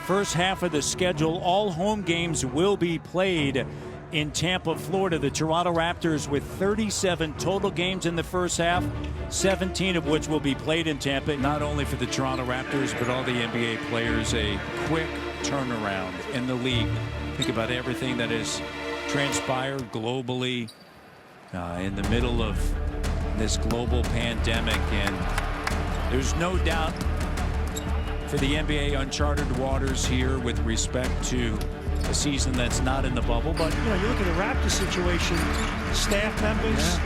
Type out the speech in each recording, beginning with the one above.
first half of the schedule. All home games will be played in Tampa, Florida. The Toronto Raptors with 37 total games in the first half, 17 of which will be played in Tampa. Not only for the Toronto Raptors, but all the NBA players, a quick turnaround in the league. Think about everything that has transpired globally in the middle of this global pandemic, and there's no doubt for the NBA uncharted waters here with respect to a season that's not in the bubble. But you look at the Raptors situation, staff members,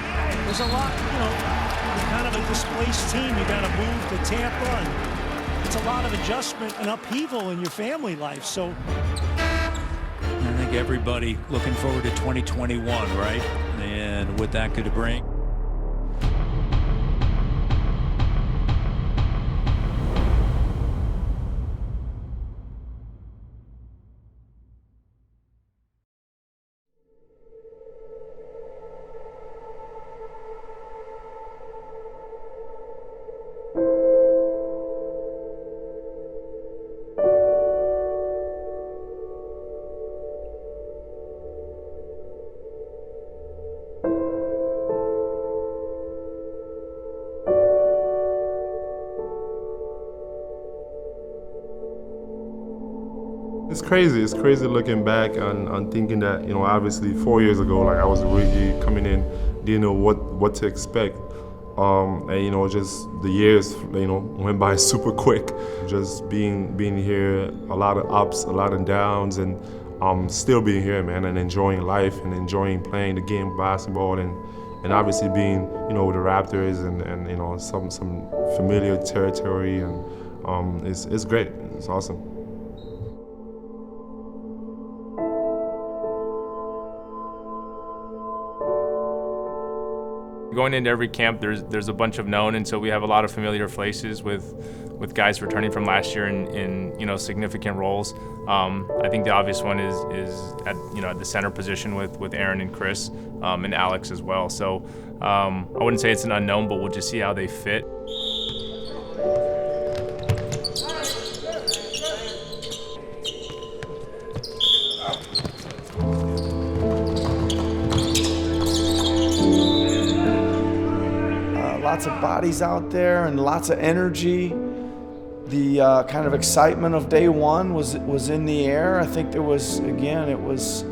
there's a lot, you're kind of a displaced team. You got to move to Tampa, and it's a lot of adjustment and upheaval in your family life. So I think everybody looking forward to 2021, right? And what that could bring. It's crazy. It's crazy looking back on thinking that, obviously 4 years ago, like I was really coming in, didn't know what to expect. And, just the years, went by super quick. Just being here, a lot of ups, a lot of downs, and still being here, man, and enjoying life and enjoying playing the game of basketball and obviously being, with the Raptors and some familiar territory, and it's great. It's awesome. Going into every camp, there's a bunch of known, and so we have a lot of familiar faces with guys returning from last year in significant roles. I think the obvious one is at the center position with Aron and Chris and Alex as well. So I wouldn't say it's an unknown, but we'll just see how they fit. Lots of bodies out there and lots of energy. The kind of excitement of day one was in the air. I think there was, again, it was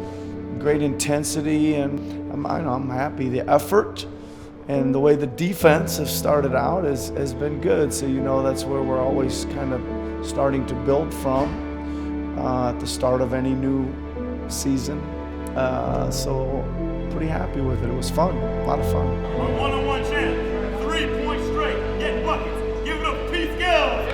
great intensity, and I'm happy. The effort and the way the defense has started out has been good. So that's where we're always kind of starting to build from at the start of any new season. So pretty happy with it. It was fun, a lot of fun. One-on-one chance. 3 points straight, getting buckets, give it up for Pete Skills.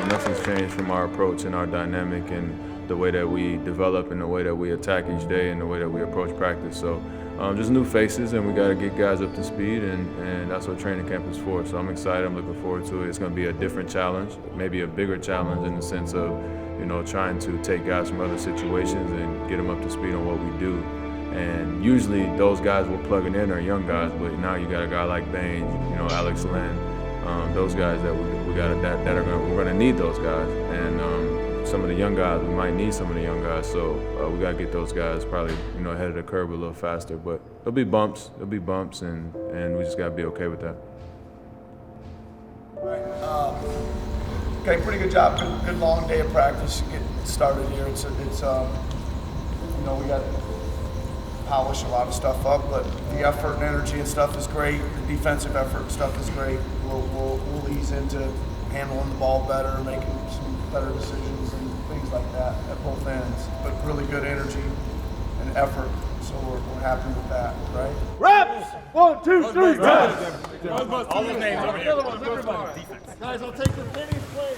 Nothing's changed from our approach and our dynamic and the way that we develop and the way that we attack each day and the way that we approach practice. So just new faces, and we got to get guys up to speed, and that's what training camp is for. So I'm excited. I'm looking forward to it. It's going to be a different challenge, maybe a bigger challenge in the sense of trying to take guys from other situations and get them up to speed on what we do. And usually those guys we're plugging in are young guys, but now you got a guy like Baynes, Alex Len, those guys that we're gonna need those guys. And some of the young guys, we might need some of the young guys. So we gotta get those guys probably ahead of the curve a little faster. But there'll be bumps, and we just gotta be okay with that. Okay, pretty good job. Good long day of practice. Get started here. It's we got to polish a lot of stuff up, but the effort and energy and stuff is great. The defensive effort and stuff is great. We'll ease into handling the ball better, making some better decisions and things like that at both ends. But really good energy and effort, so we're happy with that, right? Raps! 1, 2, 3, Raps! All the names over here. Guys, I'll take the pennies, please.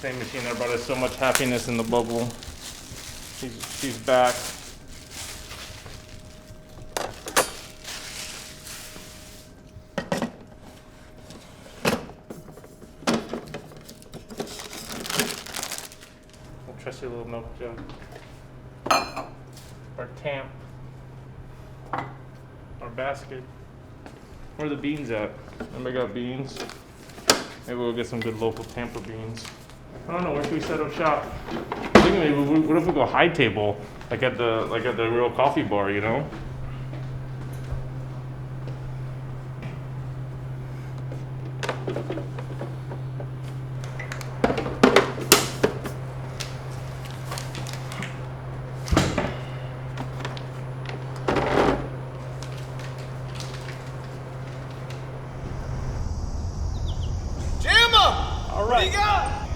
Same machine that brought us so much happiness in the bubble. She's back. That's your little milk jug. Our tamp. Our basket. Where are the beans at? Anybody got beans? Maybe we'll get some good local Tampa beans. I don't know, where should we set up shop? I think maybe, what if we go high table, like at the real coffee bar, you know?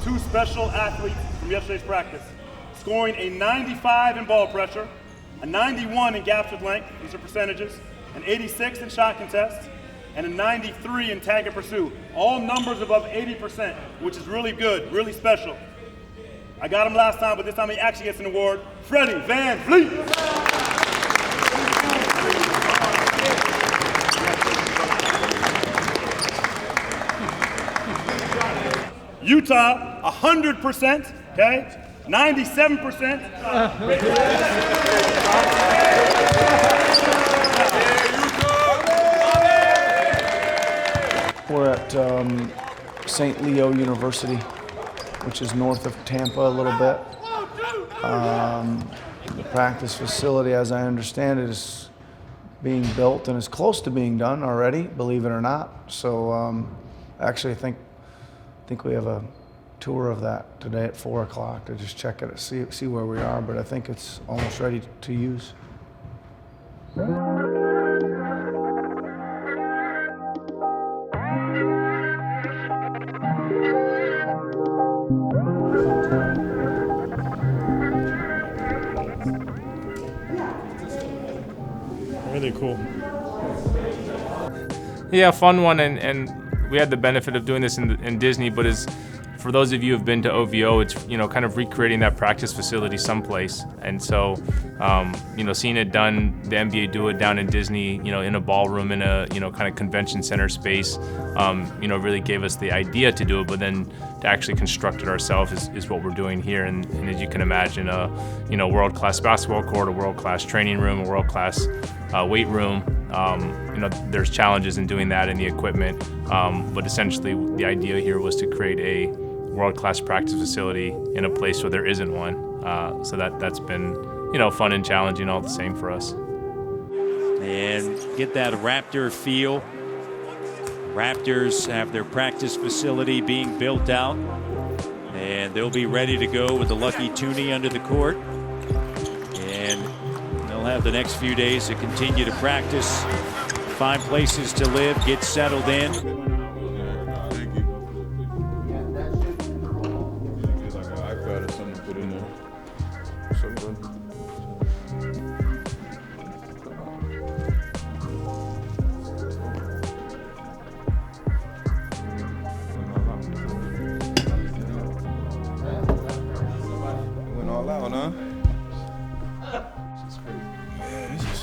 Two special athletes from yesterday's practice, scoring a 95 in ball pressure, a 91 in gaps with length, these are percentages, an 86 in shot contests, and a 93 in tag and pursue. All numbers above 80%, which is really good, really special. I got him last time, but this time he actually gets an award. Freddie Van Vliet. Utah, 100%, okay? 97%. We're at St. Leo University, which is north of Tampa a little bit. The practice facility, as I understand it, is being built and is close to being done already, believe it or not. So actually, I think we have a tour of that today at 4 o'clock to just check it, see where we are, but I think it's almost ready to use. Really cool. Yeah, fun one, and we had the benefit of doing this in Disney, but for those of you who've been to OVO, it's kind of recreating that practice facility someplace. And so, seeing it done, the NBA do it down in Disney, in a ballroom, in a kind of convention center space, really gave us the idea to do it. But then to actually construct it ourselves is what we're doing here. And as you can imagine, a world-class basketball court, a world-class training room, a world-class weight room. There's challenges in doing that in the equipment, but essentially the idea here was to create a world-class practice facility in a place where there isn't one. So that's been, fun and challenging all the same for us. And get that Raptor feel. Raptors have their practice facility being built out, and they'll be ready to go with the Lucky Toonie under the court. And they'll have the next few days to continue to practice, find places to live, get settled in.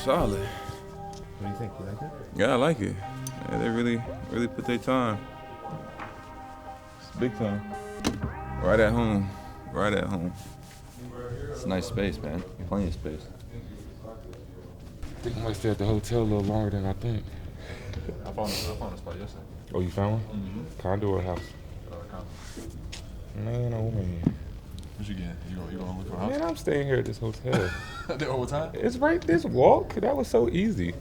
Solid. What do you think? You like it? Yeah, I like it. Yeah, they really put their time. It's big time. Right at home. Right at home. It's a nice space, man. Plenty of space. I think I might stay at the hotel a little longer than I think. I found a spot yesterday. Oh, you found one? Mm-hmm. Condo or house? Man, oh man. What you get? You gonna look for a house? Man, I'm staying here at this hotel. The whole time? It's right this walk. That was so easy.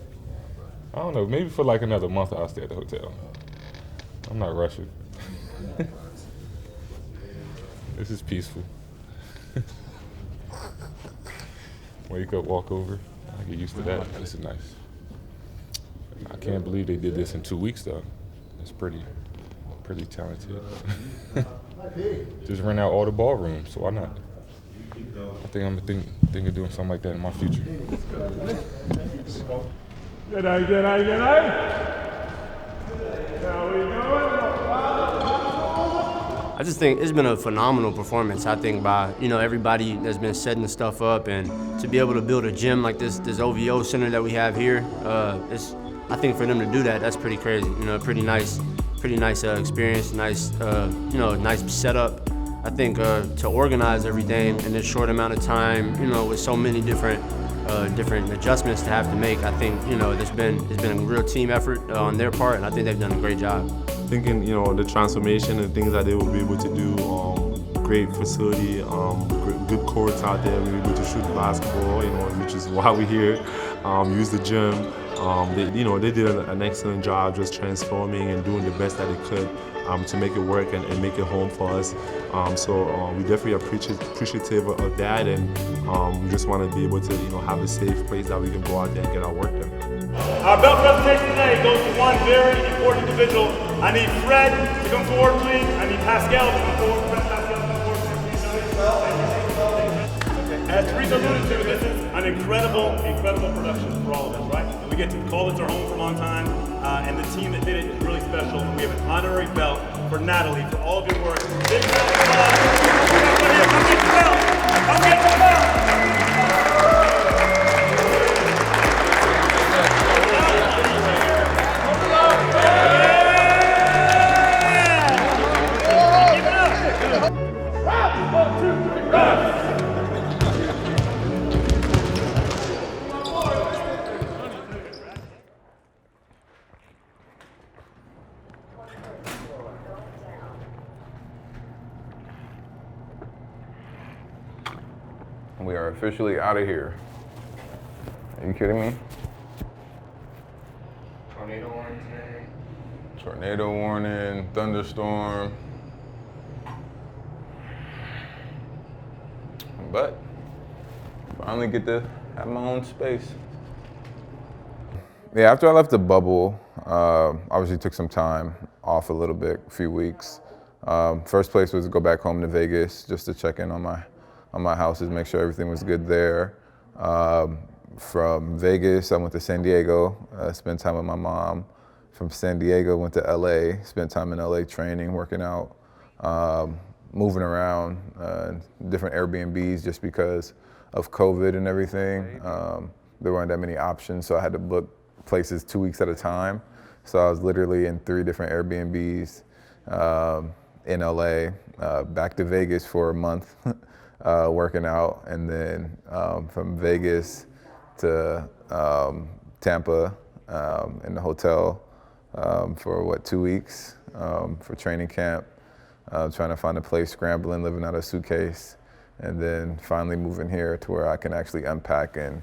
I don't know. Maybe for like another month I'll stay at the hotel. I'm not rushing. This is peaceful. Wake up, walk over. I get used to that. This is nice. I can't believe they did this in 2 weeks though. That's pretty talented. Just rent out all the ballrooms, so why not? I think I'm thinking of doing something like that in my future. Good night. How we going? I just think it's been a phenomenal performance. I think by everybody that's been setting the stuff up, and to be able to build a gym like this OVO center that we have here, I think for them to do that, that's pretty crazy. Pretty nice experience, nice nice setup. I think to organize everything in this short amount of time, with so many different adjustments to have to make, I think it's been a real team effort on their part, and I think they've done a great job. Thinking the transformation and things that they will be able to do. Great facility, good courts out there. We were able to shoot basketball, which is why we're here. Use the gym. They did an excellent job just transforming and doing the best that they could to make it work and make it home for us. So we definitely appreciative of that, and we just want to be able to have a safe place that we can go out there and get our work done. Our belt presentation today goes to one very important individual. I need Fred to come forward, please. I need Pascal to come forward. Fred, Pascal, come forward, please. As Teresa alluded to, this is an incredible production for all of us, right? And we get to call this our home from on time, and the team that did it is really special. We have an honorary belt for Natalie for all of your work. Big round of applause. Come get the belt. Come get the belt. We are officially out of here. Are you kidding me? Tornado warning today. Tornado warning, thunderstorm. But finally get to have my own space. Yeah, after I left the bubble, obviously took some time off a little bit, a few weeks. First place was to go back home to Vegas just to check in on my houses, make sure everything was good there. From Vegas, I went to San Diego, spent time with my mom. From San Diego, went to LA, spent time in LA training, working out, moving around, different Airbnbs just because of COVID and everything. There weren't that many options, so I had to book places 2 weeks at a time. So I was literally in 3 different Airbnbs in LA, back to Vegas for a month. Working out, and then from Vegas to Tampa in the hotel for 2 weeks for training camp, trying to find a place, scrambling, living out of a suitcase, and then finally moving here to where I can actually unpack and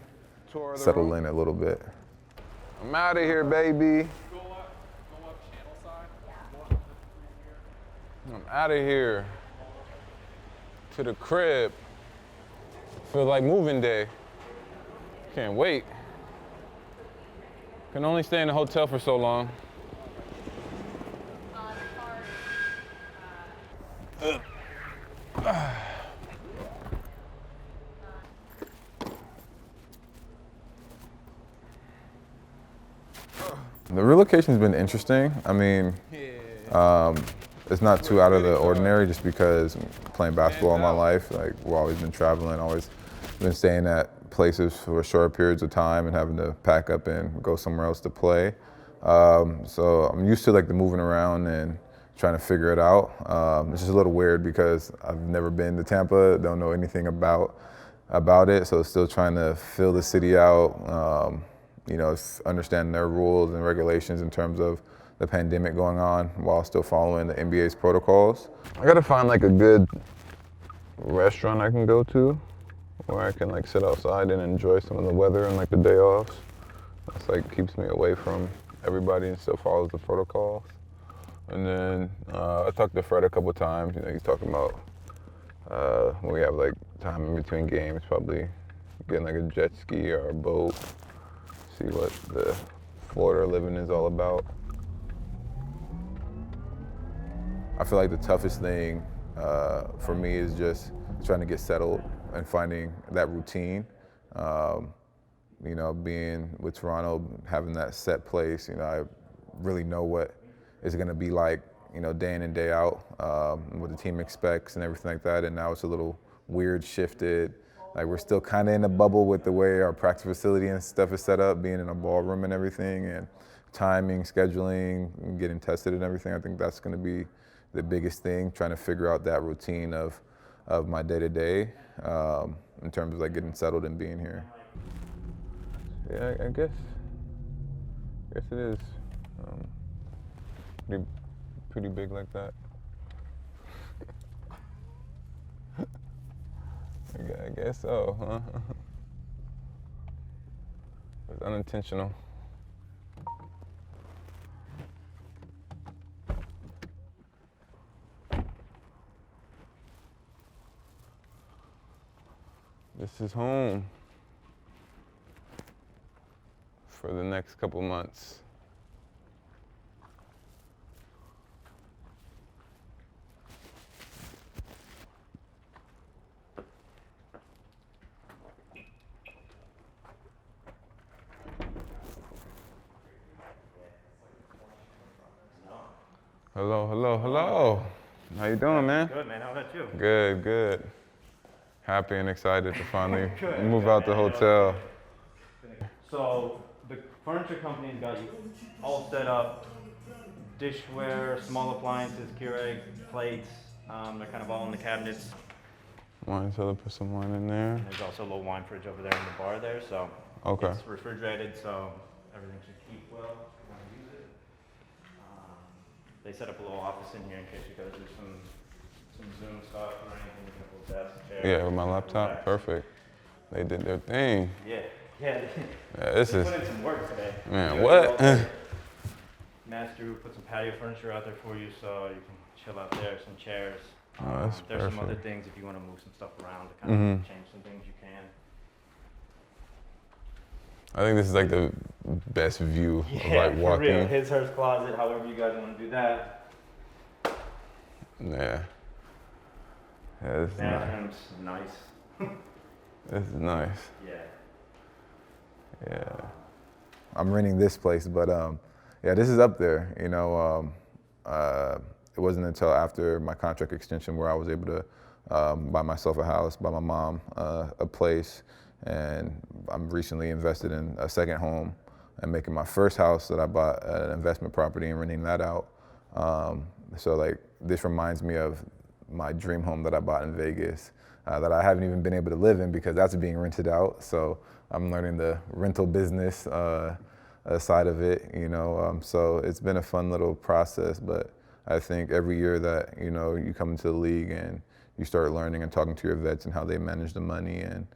settle in a little bit. I'm out of here, baby. I'm out of here. To the crib. Feel like moving day. Can't wait. Can only stay in the hotel for so long. The relocation's been interesting. I mean, it's not too out of the ordinary just because playing basketball all my life, like we've always been traveling, always been staying at places for short periods of time and having to pack up and go somewhere else to play. So I'm used to like the moving around and trying to figure it out. It's just a little weird because I've never been to Tampa, don't know anything about it, so still trying to fill the city out, understanding their rules and regulations in terms of the pandemic going on while still following the NBA's protocols. I gotta find like a good restaurant I can go to where I can like sit outside and enjoy some of the weather and like the day offs. That's like keeps me away from everybody and still follows the protocols. And then I talked to Fred a couple of times. He's talking about when we have like time in between games, probably getting like a jet ski or a boat, see what the Florida living is all about. I feel like the toughest thing for me is just trying to get settled and finding that routine. Being with Toronto, having that set place, I really know what it's going to be like, day in and day out, what the team expects and everything like that. And now it's a little weird, shifted. Like we're still kind of in a bubble with the way our practice facility and stuff is set up, being in a ballroom and everything, and timing, scheduling, and getting tested and everything. I think that's going to be the biggest thing, trying to figure out that routine of my day-to-day in terms of like getting settled and being here. Yeah, I guess it is pretty big like that. I guess so, huh? It's unintentional. This is home for the next couple months. Hello, hello, hello. How you doing, man? Good, man. How about you? Good, good. Happy and excited to finally move out the hotel. So the furniture company's got you all set up. Dishware, small appliances, Keurig, plates. They're kind of all in the cabinets. Wine cellar, put some wine in there. And there's also a little wine fridge over there in the bar there. So okay. It's refrigerated, so everything should keep well if you want to use it. They set up a little office in here in case you guys do some Zoom stuff or anything. You can have a little desk, chair. Yeah, with my laptop, perfect. They did their thing. Yeah. Yeah, this is. Put in some work today. Man, what? Master put some patio furniture out there for you, so you can chill out there. Some chairs. Oh, that's There's perfect. some other things if you want to move some stuff around to kind of change some things you can. I think this is like the best view of like walking. For real. His, hers closet, however you guys want to do that. Yeah. Yeah, this is Bathroom's nice. This is nice. Yeah. Yeah. I'm renting this place, but yeah, this is up there. You know, it wasn't until after my contract extension where I was able to buy myself a house, buy my mom a place, and I'm recently invested in a second home and making my first house that I bought an investment property and renting that out. So like this reminds me of my dream home that I bought in Vegas that I haven't even been able to live in because that's being rented out. So I'm learning the rental business side of it, you know. So it's been a fun little process, but I think every year that, you know, you come into the league and you start learning and talking to your vets and how they manage the money and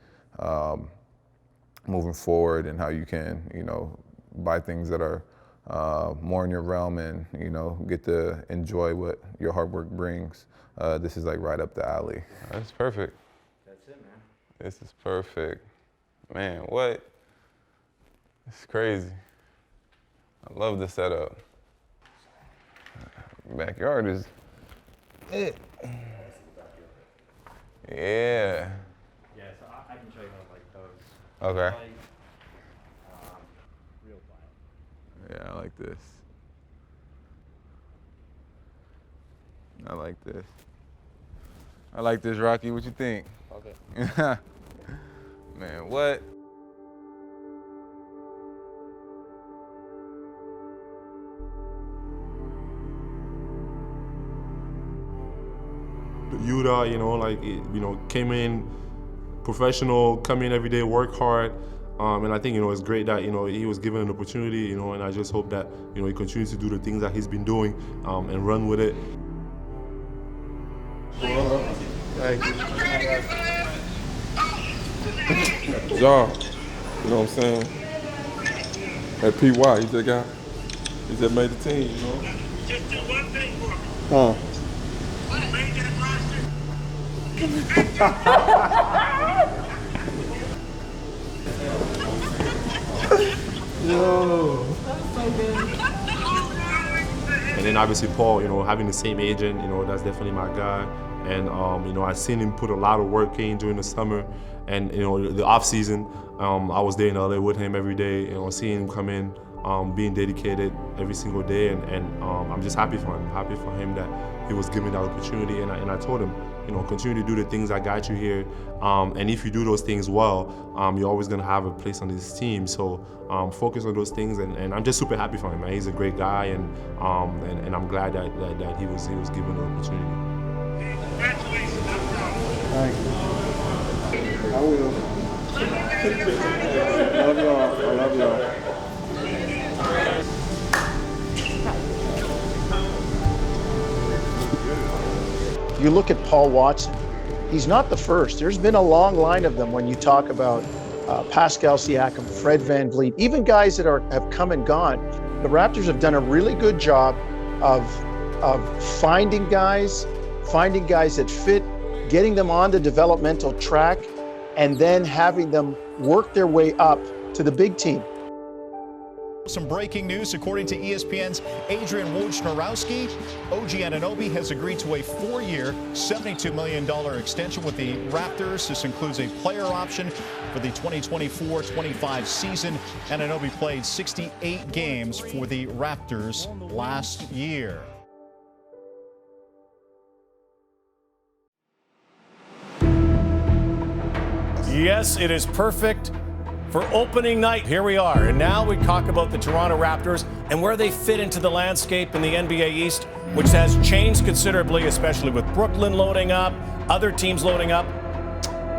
moving forward and how you can, you know, buy things that are more in your realm and, you know, get to enjoy what your hard work brings. This is like right up the alley. That's perfect. That's it, man. This is perfect. Man, what? It's crazy. I love the setup. Backyard is it. Yeah. Yeah, so I can show you how like those. Okay. Real quiet. Yeah, I like this. I like this. I like this, Rocky. What you think? Okay. Man, what? Yuta, you know, like, you know, came in professional, come in every day, work hard. And I think, you know, it's great that, you know, he was given an opportunity, you know, and I just hope that, you know, he continues to do the things that he's been doing and run with it. Thank you. John, you know what I'm saying? At PY, he just made the team, you know? Just do one thing for me. Huh? Make that roster. Yo. And then obviously Paul, you know, having the same agent, you know, that's definitely my guy. And, you know, I've seen him put a lot of work in during the summer. And, you know, the off season, I was there in LA with him every day, you know, seeing him come in, being dedicated every single day, and I'm just happy for him. Happy for him that he was given that opportunity, and I told him, you know, continue to do the things that got you here, and if you do those things well, you're always going to have a place on this team. So focus on those things, and I'm just super happy for him. Man. He's a great guy, and I'm glad that he was given the opportunity. Congratulations, that's wrong. Thank you. I will. Love y'all. I love y'all. You look at Paul Watson, he's not the first. There's been a long line of them when you talk about Pascal Siakam, Fred VanVleet, even guys that have come and gone. The Raptors have done a really good job of finding guys that fit, getting them on the developmental track, and then having them work their way up to the big team. Some breaking news, according to ESPN's Adrian Wojnarowski, OG Anunoby has agreed to a 4-year, $72 million extension with the Raptors. This includes a player option for the 2024-25 season. Anunoby played 68 games for the Raptors last year. Yes, it is perfect for opening night. Here we are, and now we talk about the Toronto Raptors and where they fit into the landscape in the NBA East, which has changed considerably, especially with Brooklyn loading up, other teams loading up.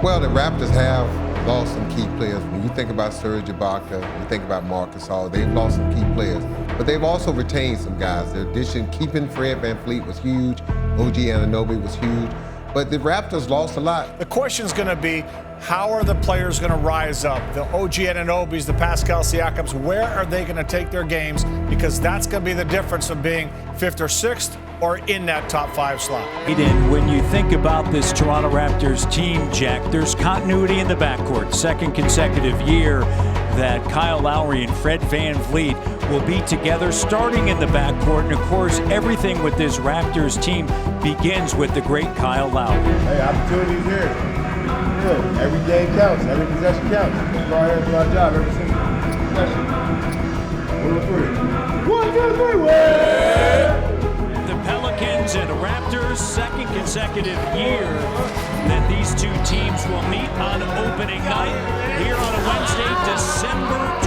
Well, the Raptors have lost some key players. When you think about Serge Ibaka, you think about Marcus Hall, they've lost some key players. But they've also retained some guys. Their addition, keeping Fred VanVleet was huge. OG Anunoby was huge. But the Raptors lost a lot. The question's going to be, how are the players going to rise up? The OG Anunobys, the Pascal Siakams, where are they going to take their games? Because that's going to be the difference of being 5th or 6th or in that top 5 slot. And when you think about this Toronto Raptors team, Jack, there's continuity in the backcourt. Second consecutive year that Kyle Lowry and Fred VanVleet will be together starting in the backcourt. And of course, everything with this Raptors team begins with the great Kyle Lowry. Hey, opportunities here. Good. Every game counts. Every possession counts. Let's go ahead and do our job every single possession. 1, 2, 3. 1, 2, 3. The Pelicans and Raptors, second consecutive year that these two teams will meet on opening night here on a Wednesday, December